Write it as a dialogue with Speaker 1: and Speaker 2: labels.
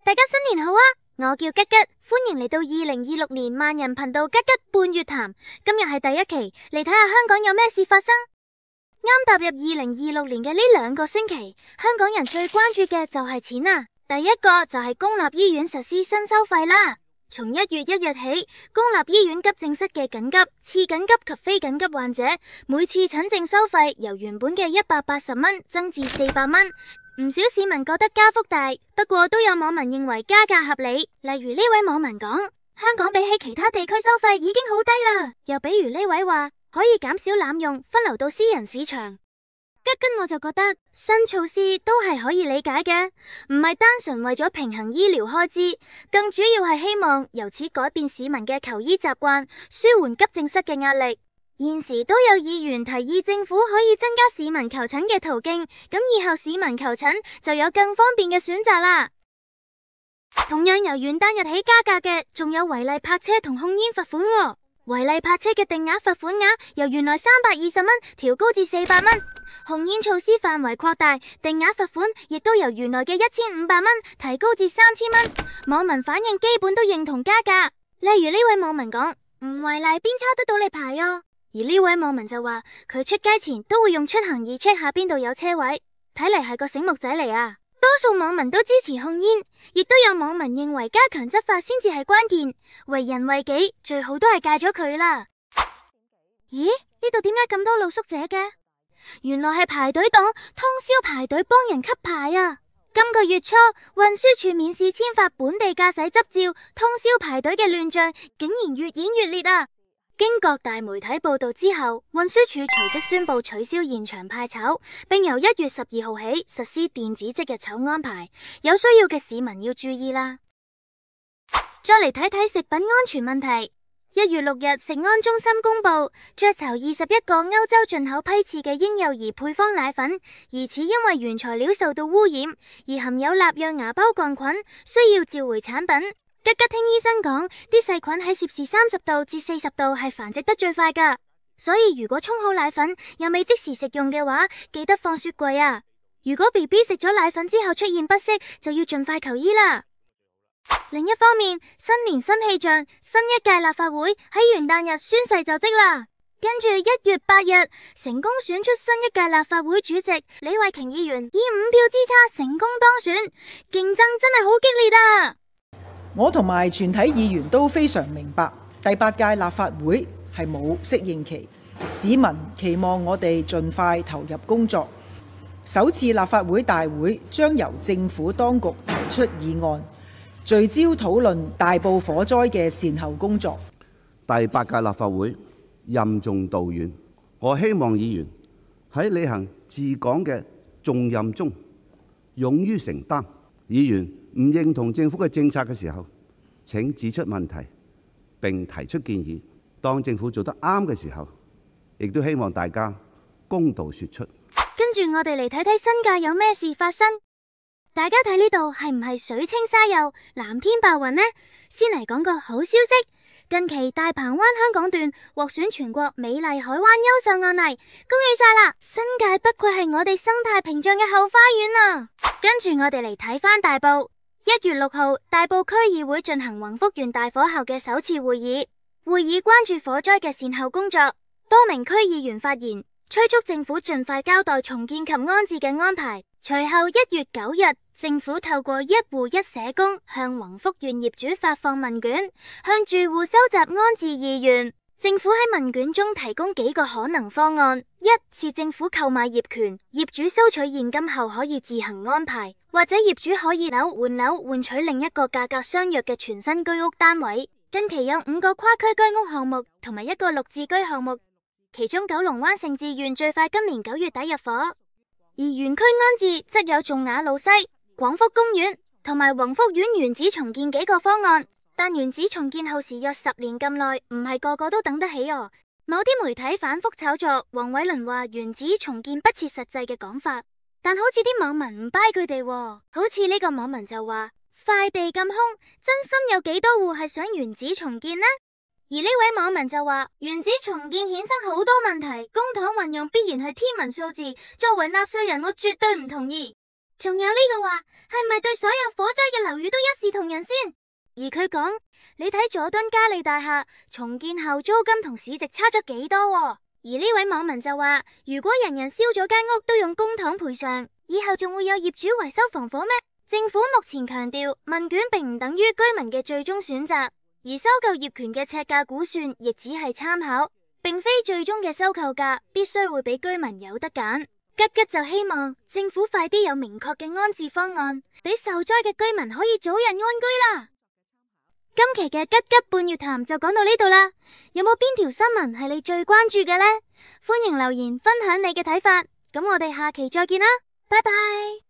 Speaker 1: 大家新年好啊！我叫吉吉，歡迎嚟到2026年萬人頻道吉吉半月談。今日係第一期，嚟睇下香港有咩事發生。啱踏入2026年嘅呢2個星期，香港人最關注嘅就係錢啊！第一個就係公立醫院實施新收費啦。從1月1日起，公立醫院急症室嘅緊急、次緊急及非緊急患者，每次診症收費由原本嘅180蚊增至400蚊。唔少市民覺得加幅大，不過都有網民認為加價合理。例如呢位網民講，香港比起其他地區收費已經好低啦。又比如呢位話，可以減少濫用，分流到私人市場。吉吉我就覺得新措施都係可以理解嘅，唔係單純為咗平衡醫療開支，更主要係希望由此改變市民嘅求醫習慣，舒緩急症室嘅壓力。現時都有議員提議政府可以增加市民求診嘅途徑，咁以後市民求診就有更方便嘅選擇啦。同樣由元旦日起加價嘅，仲有違例泊車同控煙罰款喎。違例泊車嘅定額罰款額由原來320蚊調高至400蚊，控煙措施範圍擴大，定額罰款亦都由原來嘅1500蚊提高至3000蚊。網民反應基本都認同加價，例如呢位網民講，唔違例邊抄得到你牌啊？而呢位網民就話，佢出街前都會用出行易 check 下邊度有車位，睇嚟係個醒目仔嚟啊！多數網民都支持控煙，亦都有網民認為加強執法先至係關鍵，為人為己最好都係戒咗佢啦。咦？呢度點解咁多露宿者嘅？原來係排隊黨通宵排隊幫人吸牌啊！今個月初，運輸署免試簽發本地駕駛執照，通宵排隊嘅亂象竟然越演越烈啊！經各大媒體報道之後，運輸署隨即宣布取消現場派籌，並由1月12號起實施電子即日籌安排。有需要嘅市民要注意啦。再嚟睇睇食品安全問題。1月6日，食安中心公布，雀巢21個歐洲進口批次嘅嬰幼兒配方奶粉，疑似因為原材料受到污染，而含有納藥芽孢桿菌，需要召回產品。吉吉聽醫生講，啲細菌喺攝氏30度至40度係繁殖得最快噶，所以如果沖好奶粉又未即時食用嘅話，記得放雪櫃啊。如果 BB 食咗奶粉之後出現不適，就要盡快求醫啦。另一方面，新年新氣象，新一屆立法會喺元旦日宣誓就職啦。跟住1月8日，成功選出新一屆立法會主席李慧瓊議員，以5票之差成功當選，競爭真係好激烈啊！
Speaker 2: 我同埋全體議員都非常明白，第8屆立法會係冇適應期，市民期望我哋盡快投入工作。首次立法會大會將由政府當局提出議案，聚焦討論大埔火災嘅善後工作。
Speaker 3: 第8屆立法會任重道遠，我希望議員喺履行治港嘅重任中，勇於承擔。議員唔認同政府嘅政策嘅時候，請指出問題並提出建議。當政府做得啱嘅時候，亦都希望大家公道說出。
Speaker 1: 跟住我哋嚟睇睇新界有咩事發生。大家睇呢度係唔係水清沙幼、藍天白雲呢？先嚟講個好消息，近期大鵬灣香港段獲選全國美麗海灣優秀案例，恭喜晒啦！新界不愧係我哋生態屏障嘅後花園啊！跟住我哋嚟睇翻大埔。1月6號，大埔區議會進行宏福園大火後嘅首次會議，會議關注火災嘅善後工作。多名區議員發言，催促政府盡快交代重建及安置嘅安排。隨後1月9日，政府透過一戶一社工向宏福園業主發放問卷，向住戶收集安置意願。政府喺問卷中提供幾個可能方案：一是政府購買業權，業主收取現金後可以自行安排，或者業主可以樓換取另一個價格相若嘅全新居屋單位。近期有5個跨區居屋項目同埋1個綠置居項目，其中九龍灣盛智苑最快今年9月底入伙，而原區安置則有頌雅路西、廣福公園同埋宏福苑原址重建幾個方案。但原址重建耗時約10年咁耐，唔係個個都等得起哦。某啲媒體反覆炒作，黃偉倫話原址重建不切實際嘅講法，但好似啲網民唔 buy 佢哋喎。好似呢個網民就話，塊地咁空，真心有幾多戶係想原址重建呢？而呢位網民就話，原址重建衍生好多問題，公帑運用必然係天文數字，作為納稅人我絕對唔同意。仲有呢個話，係咪對所有火災嘅樓宇都一視同仁先？而佢講，你睇佐敦嘉利大廈重建後租金同市值差咗幾多喎？而呢位網民就話，如果人人燒咗間屋都用公帑賠償，以後仲會有業主維修防火咩？政府目前強調，問卷並唔等於居民嘅最終選擇，而收購業權嘅尺價估算亦只係參考，並非最終嘅收購價，必須會俾居民有得揀。吉吉就希望政府快啲有明確嘅安置方案，俾受災嘅居民可以早日安居啦。今期嘅吉吉半月談就講到呢度啦，有冇邊條新聞係你最關注嘅呢？歡迎留言分享你嘅睇法，咁我哋下期再見啦，拜拜。